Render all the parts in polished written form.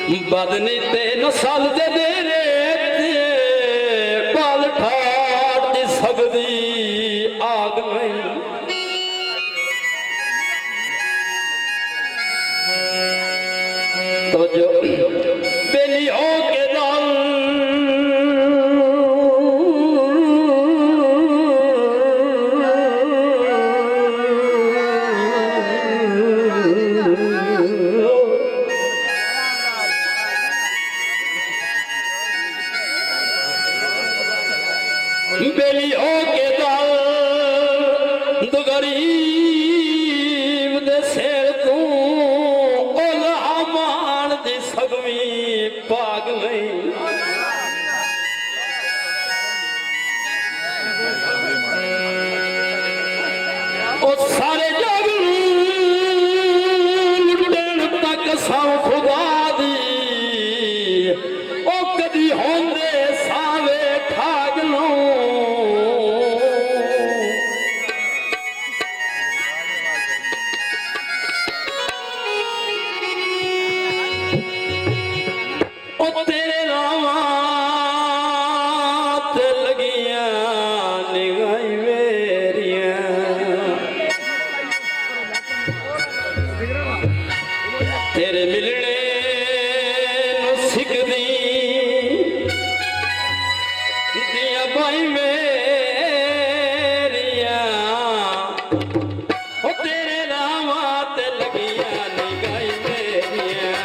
बदनी ते नसल दे देरे पाल ठाड़ दी सकदी आग में तो जो बेली हो के दाल बेली हो के दाल दो गरीब दे सेर तू ओला मान दी सगवी पाग में ओ सारे जग लुटण तक सौ खुदा दी ओ कदी होंदे सावे ठाग लो तेरे नामां ते लगियां निगाहीं मेरियां तेरे मिलने नूं सिकदी दियां बाहीं मेरियां ओ तेरे नामां ते लगियां निगाहीं मेरियां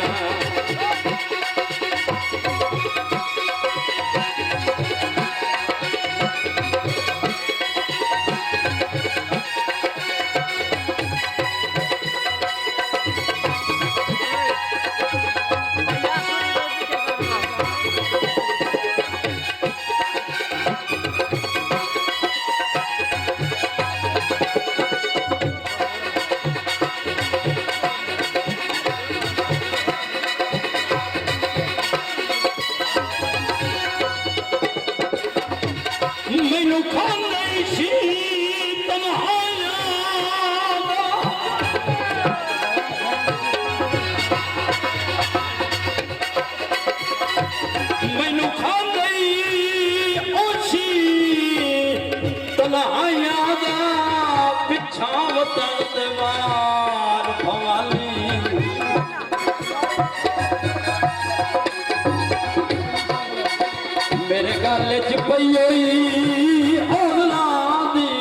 मैनू खांदे सी मैनू खांदे ओछी तन्हाइयां दा पिछा वतन ते मार भवाली मेरे गल च पई होई औला दी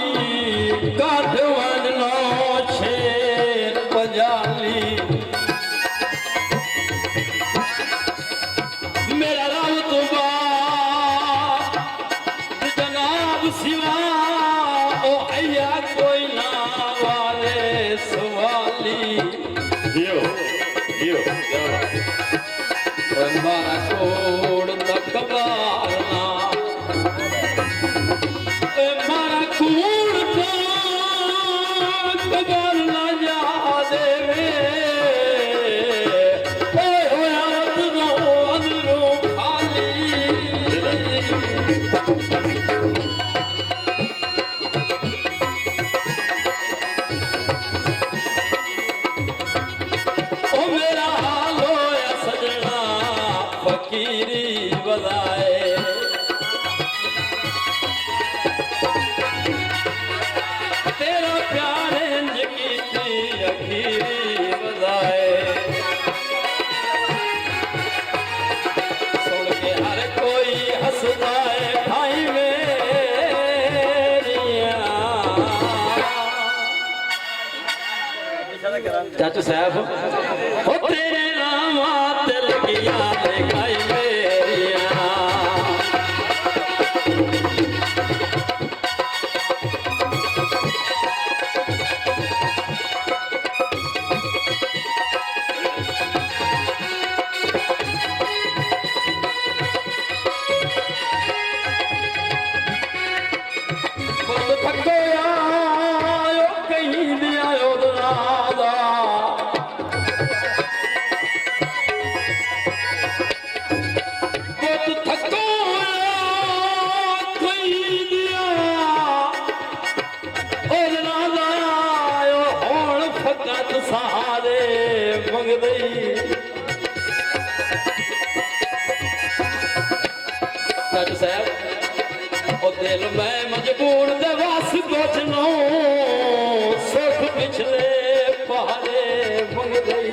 काठ वनो शेर पंजाली मेरा रब तुबा जनाब सिवा ओ अया कोई ना वाले सवाली मारा कोड़ तक बारना मारा कोड़ तक बारना जा देवे होया अंदरों खाली ओ मेरा हाल होया सजना फकीरी बजाए तेरा प्यार इंज कीती अखीरी बजाए सुन के हर कोई हंसदा है भाई मेरिया चाचू साहब हो तेरे नामां ते लगियां निगाहीं मेरियां थको आयो कहीं दिया योदना सहारे मंगदई दिल में मजबूर दवास गोचनो सुख पिछले पहाड़े मंग गई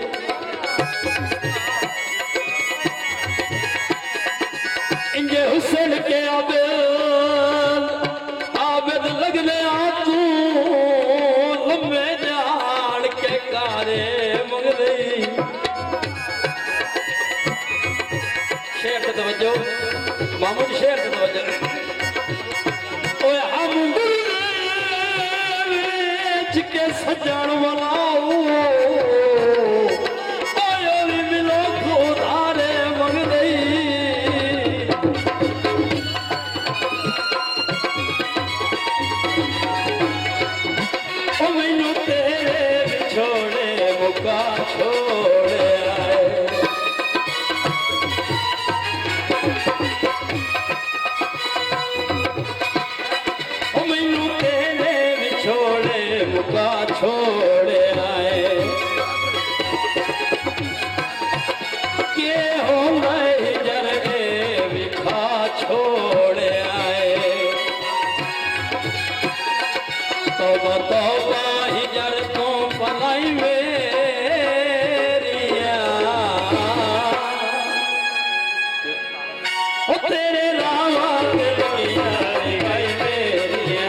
इंजे हुसैन के आबद लगने तू लम्बे जान के कारे मंग गई शेर ते तवज्जो मामूद शेर ते तवज्जो ओए हम वेच के सजण वाला ओए भी मिलो खुदारे मंग दई ओ मैनू तेरे बिछोड़े मुका छोड़े छोड़े आए के हो गए जरगे विखा छोड़े आए तौबा ही जर तो पलाई मेरिया ओ तेरे रावा तेरिया गई मेरिया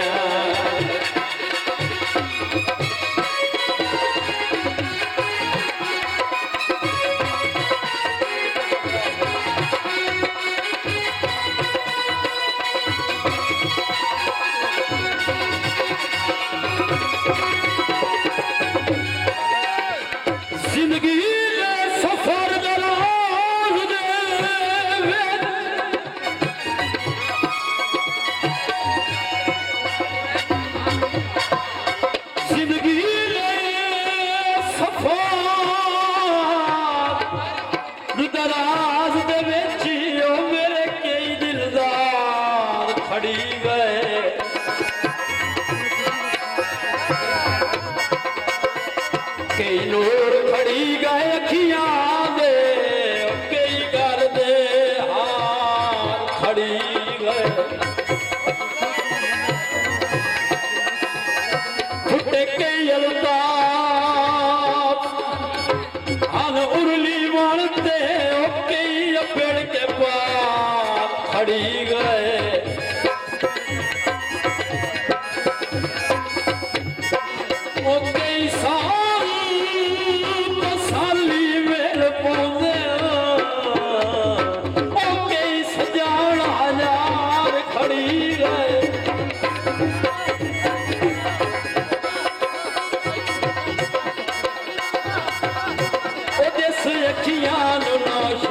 जिंदगी सफर दराज दे जिंदगी सफर दराज दे विच ओ मेरे कई दिलदार खड़ी गए कई नूर खड़ी गए अखियां दे कई घर दे हार खड़ी गए फुटे कई अल्ताफ हन उरली बनते कई अपेड़ के पार खड़ी गए ओ कई साली मेल पौधे ओ कई सजाना हजार खड़ी गए ओ जिस अखियां नौश